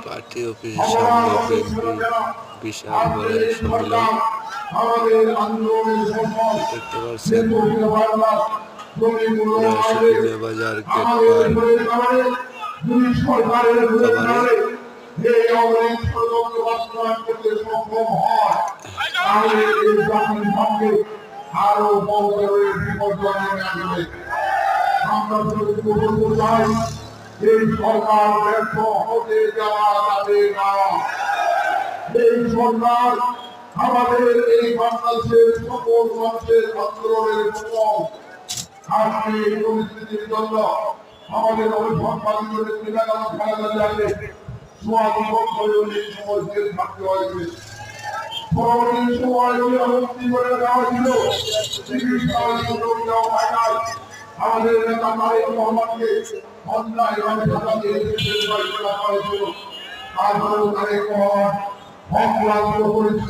Party অফিসের সামনে BNP বিশাল বড় সম্মেলন দেখতে পাচ্ছেন। শুকনা বাজার গেট আরো আমরা বলতে চাই এই সরকার ব্যর্থ হতে যাওয়া যাবে না। এই সরকার আমাদের এই বাংলাদেশের সকল মানুষের আন্দোলনের প্রথম আজকে এই পরিস্থিতির জন্য আমাদের অভিভাবক খেলাধুলা সোয়াদি বছরে এই সময় জেল থাকতে হয়েছে। পরবর্তী সময় মুক্তি করে দেওয়া ছিল, চিকিৎসার সুযোগ দেওয়া হয় নাই। আমাদের নেতা তারেক রহমানকে অন্যায়ভাবে টাকা দিয়ে দেশের বাড়ি করা হয়েছিল। তারপরেও তারেক রহমান